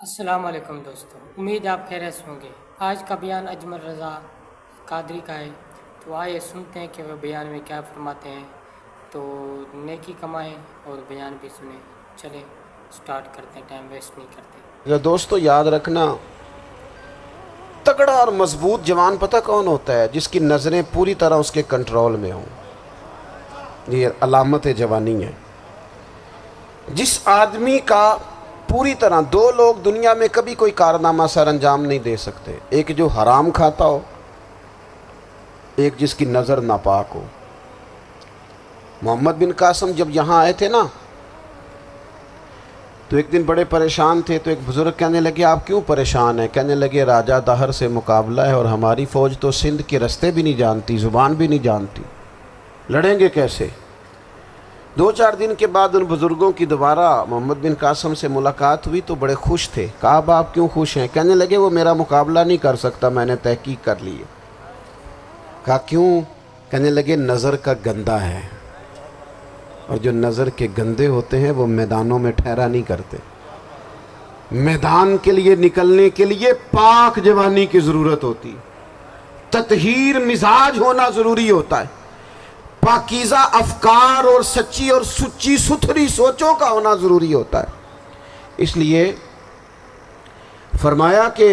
السلام علیکم دوستوں، امید آپ خیریت سے ہوں گے۔ آج کا بیان اجمل رضا قادری کا ہے، تو آئیے سنتے ہیں کہ وہ بیان میں کیا فرماتے ہیں۔ تو نیکی کمائیں اور بیان بھی سنیں۔ چلیں سٹارٹ کرتے ہیں، ٹائم ویسٹ نہیں کرتے۔ دوستو یاد رکھنا، تگڑا اور مضبوط جوان پتہ کون ہوتا ہے؟ جس کی نظریں پوری طرح اس کے کنٹرول میں ہوں۔ یہ علامت جوانی ہے۔ جس آدمی کا پوری طرح، دو لوگ دنیا میں کبھی کوئی کارنامہ سر انجام نہیں دے سکتے، ایک جو حرام کھاتا ہو، ایک جس کی نظر ناپاک ہو۔ محمد بن قاسم جب یہاں آئے تھے نا، تو ایک دن بڑے پریشان تھے، تو ایک بزرگ کہنے لگے آپ کیوں پریشان ہیں؟ کہنے لگے راجہ دہر سے مقابلہ ہے اور ہماری فوج تو سندھ کے رستے بھی نہیں جانتی، زبان بھی نہیں جانتی، لڑیں گے کیسے؟ دو چار دن کے بعد ان بزرگوں کی دوبارہ محمد بن قاسم سے ملاقات ہوئی تو بڑے خوش تھے۔ کہا آپ کیوں خوش ہیں؟ کہنے لگے وہ میرا مقابلہ نہیں کر سکتا، میں نے تحقیق کر لی ہے۔ کہا کیوں؟ کہنے لگے نظر کا گندہ ہے، اور جو نظر کے گندے ہوتے ہیں وہ میدانوں میں ٹھہرا نہیں کرتے۔ میدان کے لیے نکلنے کے لیے پاک جوانی کی ضرورت ہوتی، تطہیر مزاج ہونا ضروری ہوتا ہے، پاکیزہ افکار اور سچی اور سچی ستھری سوچوں کا ہونا ضروری ہوتا ہے۔ اس لیے فرمایا کہ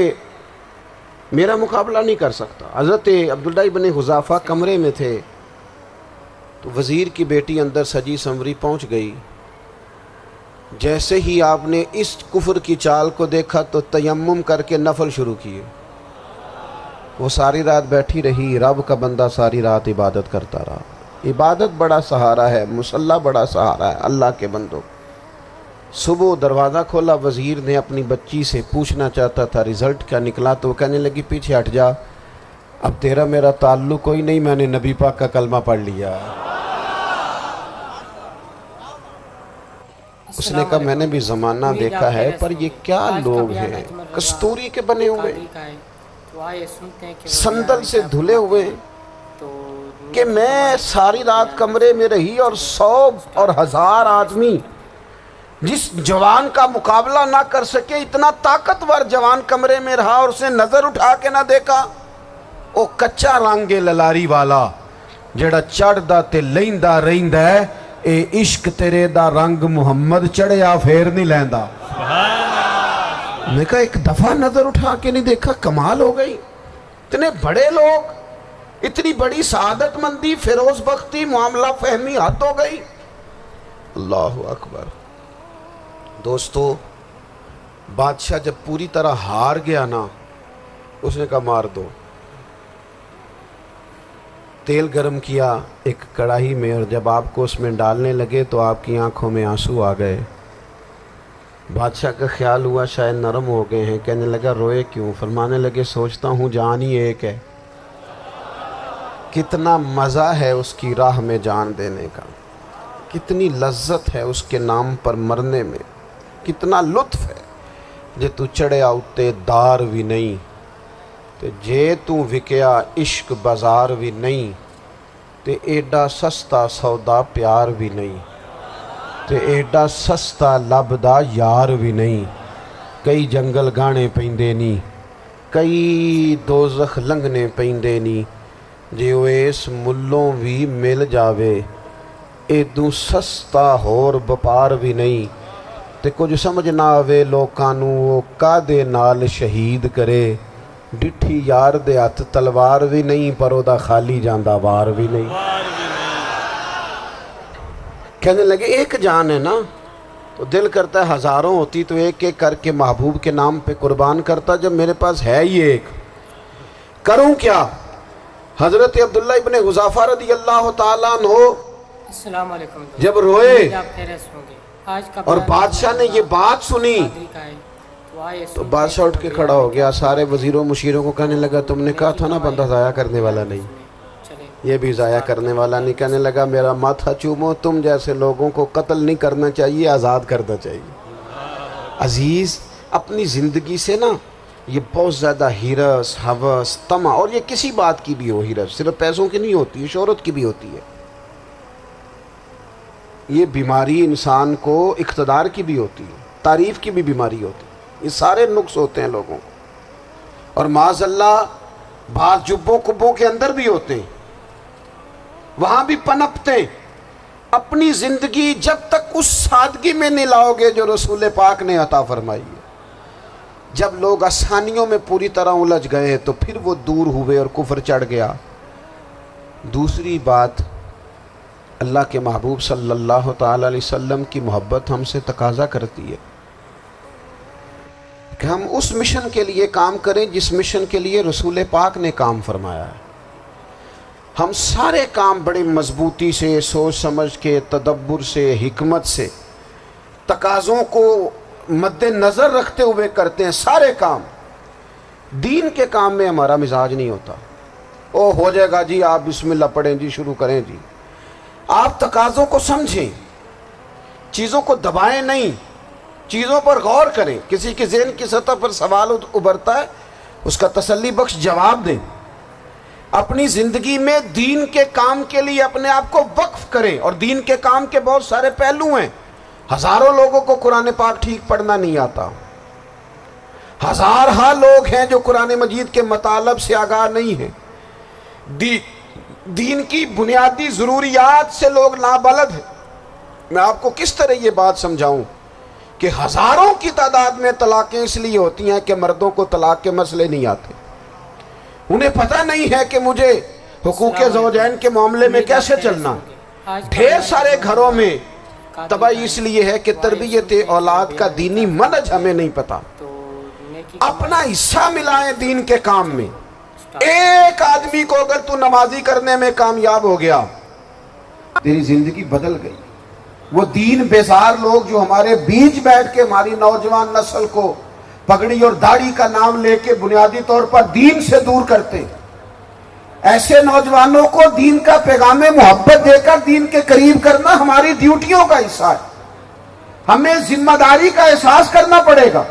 میرا مقابلہ نہیں کر سکتا۔ حضرت عبداللہ ابن حذافہ کمرے میں تھے، تو وزیر کی بیٹی اندر سجی سنوری پہنچ گئی۔ جیسے ہی آپ نے اس کفر کی چال کو دیکھا تو تیمم کر کے نفل شروع کیے۔ وہ ساری رات بیٹھی رہی، رب کا بندہ ساری رات عبادت کرتا رہا۔ عبادت بڑا سہارا ہے، مصلی بڑا سہارا ہے اللہ کے بندوں۔ صبح دروازہ کھولا، وزیر نے اپنی بچی سے پوچھنا چاہتا تھا رزلٹ کیا نکلا، تو وہ کہنے لگی پیچھے ہٹ جا، اب تیرا میرا تعلق کوئی نہیں، میں نے نبی پاک کا کلمہ پڑھ لیا۔ اس نے کہا میں نے بھی زمانہ دیکھا ہے، پر یہ کیا لوگ ہیں، کستوری کے بنے ہوئے، سندل سے دھلے ہوئے، کہ میں ساری رات کمرے میں رہی اور 100 اور 1000 آدمی جس جوان کا مقابلہ نہ کر سکے، اتنا طاقتور جوان کمرے میں رہا اور اس نے نظر اٹھا کے نہ دیکھا۔ او کچا رنگ للاری والا جڑا چڑھدا تے لیندا رہندا ہے، اے عشق تیرے دا رنگ محمد چڑھیا پھر نہیں لیندا۔ میں کہا ایک دفعہ نظر اٹھا کے نہیں دیکھا، کمال ہو گئی۔ اتنے بڑے لوگ، اتنی بڑی سعادت مندی، فیروز بختی، معاملہ فہمی حد ہو گئی۔ اللہ اکبر۔ دوستو بادشاہ جب پوری طرح ہار گیا نا، اس نے کہا مار دو۔ تیل گرم کیا ایک کڑاہی میں، اور جب آپ کو اس میں ڈالنے لگے تو آپ کی آنکھوں میں آنسو آ گئے۔ بادشاہ کا خیال ہوا شاید نرم ہو گئے ہیں، کہنے لگا روئے کیوں؟ فرمانے لگے سوچتا ہوں جان ہی ایک ہے، کتنا مزہ ہے اس کی راہ میں جان دینے کا، کتنی لذت ہے اس کے نام پر مرنے میں، کتنا لطف ہے۔ جے تو چڑھیا اتے دار بھی نہیں، تے جے تو وکیا عشق بازار بھی نہیں، تے ایڈا سستا سودا پیار بھی نہیں، تے ایڈا سستا لبدا یار بھی نہیں۔ کئی جنگل گانے پیندے نہیں، کئی دوزخ لنگنے پیندے نہیں، جے وہ اس ملوں بھی مل جاوے، ایدوں سستا ہور بپار بھی نہیں۔ تے کچھ سمجھ نہ آوے لوکانوں وہ کادے نال شہید کرے، ڈٹھی یار دے ہاتھ تلوار بھی نہیں، پر او دا خالی جاندہ وار بھی نہیں۔ کہنے لگے ایک جان ہے نا، تو دل کرتا ہے ہزاروں ہوتی تو ایک ایک کر کے محبوب کے نام پہ قربان کرتا، جب میرے پاس ہے ہی ایک، کروں کیا؟ حضرت عبداللہ ابن حذافہ رضی اللہ تعالیٰ عنہ السلام علیکم جب روئے اور اور بادشاہ نے یہ بات سنی، تو بادشاہ اٹھ کے کھڑا ہو گیا، سارے وزیروں مشیروں کو کہنے لگا تم نے کہا تھا نا بندہ ضائع کرنے والا نہیں، یہ بھی ضائع کرنے والا نہیں۔ کہنے لگا میرا ماتھا چومو، تم جیسے لوگوں کو قتل نہیں کرنا چاہیے، آزاد کرنا چاہیے۔ عزیز اپنی زندگی سے نا یہ بہت زیادہ ہرس، ہوس، طمع، اور یہ کسی بات کی بھی ہو، ہرس صرف پیسوں کی نہیں ہوتی ہے، شہرت کی بھی ہوتی ہے، یہ بیماری انسان کو اقتدار کی بھی ہوتی ہے، تعریف کی بھی بیماری ہوتی ہے۔ یہ سارے نقص ہوتے ہیں لوگوں کو، اور معاذ اللہ بعض جبوں کبوں کے اندر بھی ہوتے ہیں، وہاں بھی پنپتے ہیں۔ اپنی زندگی جب تک اس سادگی میں نہیں لاؤ گے جو رسول پاک نے عطا فرمائی ہے، جب لوگ آسانیوں میں پوری طرح الجھ گئے تو پھر وہ دور ہوئے اور کفر چڑھ گیا۔ دوسری بات، اللہ کے محبوب صلی اللہ تعالی علیہ وسلم کی محبت ہم سے تقاضا کرتی ہے کہ ہم اس مشن کے لیے کام کریں جس مشن کے لیے رسول پاک نے کام فرمایا ہے۔ ہم سارے کام بڑے مضبوطی سے، سوچ سمجھ کے، تدبر سے، حکمت سے، تقاضوں کو مد نظر رکھتے ہوئے کرتے ہیں سارے کام۔ دین کے کام میں ہمارا مزاج نہیں ہوتا، او ہو جائے گا جی، آپ بسم اللہ پڑھیں جی، شروع کریں جی۔ آپ تقاضوں کو سمجھیں، چیزوں کو دبائیں نہیں، چیزوں پر غور کریں۔ کسی کے ذہن کی سطح پر سوال ابھرتا ہے، اس کا تسلی بخش جواب دیں۔ اپنی زندگی میں دین کے کام کے لیے اپنے آپ کو وقف کریں، اور دین کے کام کے بہت سارے پہلو ہیں۔ ہزاروں لوگوں کو قرآن پاک ٹھیک پڑھنا نہیں آتا، ہزارہا لوگ ہیں جو قرآن مجید کے مطالب سے آگاہ نہیں ہیں، دین کی بنیادی ضروریات سے لوگ نابلد ہیں۔ میں آپ کو کس طرح یہ بات سمجھاؤں کہ ہزاروں کی تعداد میں طلاقیں اس لیے ہوتی ہیں کہ مردوں کو طلاق کے مسئلے نہیں آتے، انہیں پتہ نہیں ہے کہ مجھے حقوق زوجین کے معاملے میں کیسے چلنا۔ ڈھیر سارے گھروں میں تباہی اس لیے ہے کہ تربیت اولاد کا دینی منہج ہمیں نہیں پتا۔ اپنا حصہ ملائیں دین کے کام میں۔ ایک آدمی کو اگر تو نمازی کرنے میں کامیاب ہو گیا، تیری زندگی بدل گئی۔ وہ دین بیزار لوگ جو ہمارے بیچ بیٹھ کے ہماری نوجوان نسل کو پگڑی اور داڑھی کا نام لے کے بنیادی طور پر دین سے دور کرتے، ایسے نوجوانوں کو دین کا پیغام محبت دے کر دین کے قریب کرنا ہماری ڈیوٹیوں کا حصہ ہے۔ ہمیں ذمہ داری کا احساس کرنا پڑے گا،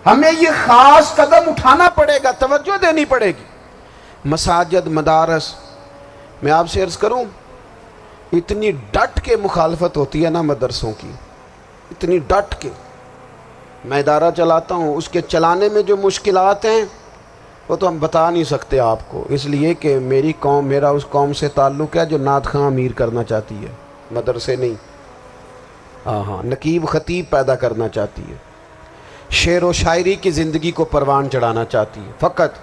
ہمیں یہ خاص قدم اٹھانا پڑے گا، توجہ دینی پڑے گی۔ مساجد، مدارس، میں آپ سے عرض کروں، اتنی ڈٹ کے مخالفت ہوتی ہے نا مدرسوں کی، اتنی ڈٹ کے۔ میں ادارہ چلاتا ہوں، اس کے چلانے میں جو مشکلات ہیں وہ تو ہم بتا نہیں سکتے آپ کو، اس لیے کہ میری قوم، میرا اس قوم سے تعلق ہے جو نعت خواں امیر کرنا چاہتی ہے، مدرسے نہیں۔ ہاں، نقیب خطیب پیدا کرنا چاہتی ہے، شعر و شاعری کی زندگی کو پروان چڑھانا چاہتی ہے۔ فقط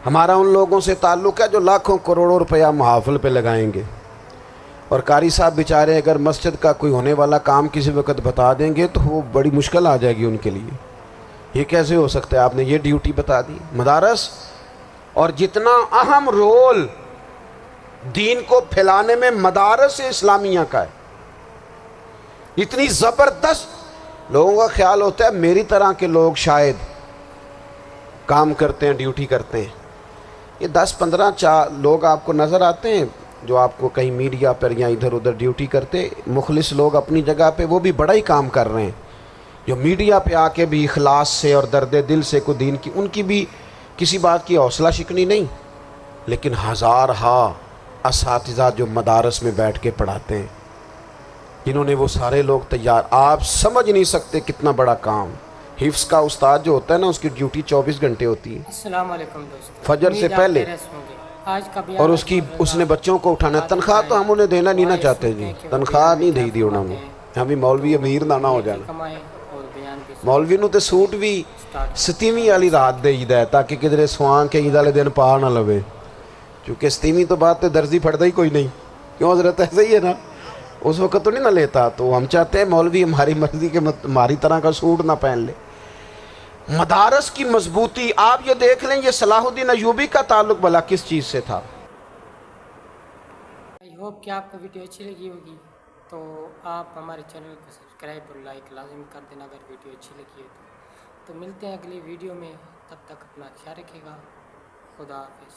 ہمارا ان لوگوں سے تعلق ہے جو لاکھوں کروڑوں روپیہ محافل پہ لگائیں گے، اور قاری صاحب بیچارے اگر مسجد کا کوئی ہونے والا کام کسی وقت بتا دیں گے تو وہ بڑی مشکل آ جائے گی ان کے لیے۔ یہ کیسے ہو سکتا ہے، آپ نے یہ ڈیوٹی بتا دی۔ مدارس، اور جتنا اہم رول دین کو پھیلانے میں مدارس اسلامیہ کا ہے، اتنی زبردست، لوگوں کا خیال ہوتا ہے میری طرح کے لوگ شاید کام کرتے ہیں، ڈیوٹی کرتے ہیں۔ یہ 10-15 لوگ آپ کو نظر آتے ہیں جو آپ کو کہیں میڈیا پر یا ادھر ادھر ڈیوٹی کرتے، مخلص لوگ اپنی جگہ پہ، وہ بھی بڑا ہی کام کر رہے ہیں، جو میڈیا پہ آ کے بھی اخلاص سے اور درد دل سے کو دین کی، ان کی بھی کسی بات کی حوصلہ شکنی نہیں، لیکن ہزارہا اساتذہ جو مدارس میں بیٹھ کے پڑھاتے ہیں، جنہوں نے وہ سارے لوگ تیار، آپ سمجھ نہیں سکتے کتنا بڑا کام۔ حفظ کا استاد جو ہوتا ہے نا، اس کی ڈیوٹی 24 گھنٹے ہوتی ہے، السلام علیکم دوستو، فجر سے پہلے، آج کا بیان اور اس نے بچوں کو اٹھانا۔ تنخواہ تو ہم انہیں دینا نہیں نہ چاہتے جی، تنخواہ نہیں دے دی انہوں نے، ہمیں مولوی امیر نہ ہو جانا۔ مولوی نو تے سوٹ بھی 27ویں والی رات دے ہی ہے تاکہ کدھر سوان کے عید والے دن پا نہ لوے، چونکہ 27ویں تو بعد تے درزی پھڑتا ہی کوئی نہیں، کیوں حضرت؟ ایسے ہی ہے نا، اس وقت تو نہیں نہ لیتا، تو ہم چاہتے ہیں مولوی ہماری مرضی کے ہماری طرح کا سوٹ نہ پہن لے۔ مدارس کی مضبوطی، آپ یہ دیکھ لیں، یہ صلاح الدین ایوبی کا تعلق بھلا کس چیز سے تھا؟ آئی ہوپ کہ آپ کو ویڈیو اچھی لگی ہوگی، تو آپ ہمارے چینل کو سبسکرائب اور لائک لازم کر دینا اگر ویڈیو اچھی لگی ہے تو ملتے ہیں اگلی ویڈیو میں، تب تک اپنا خیال رکھے گا، خدا حافظ۔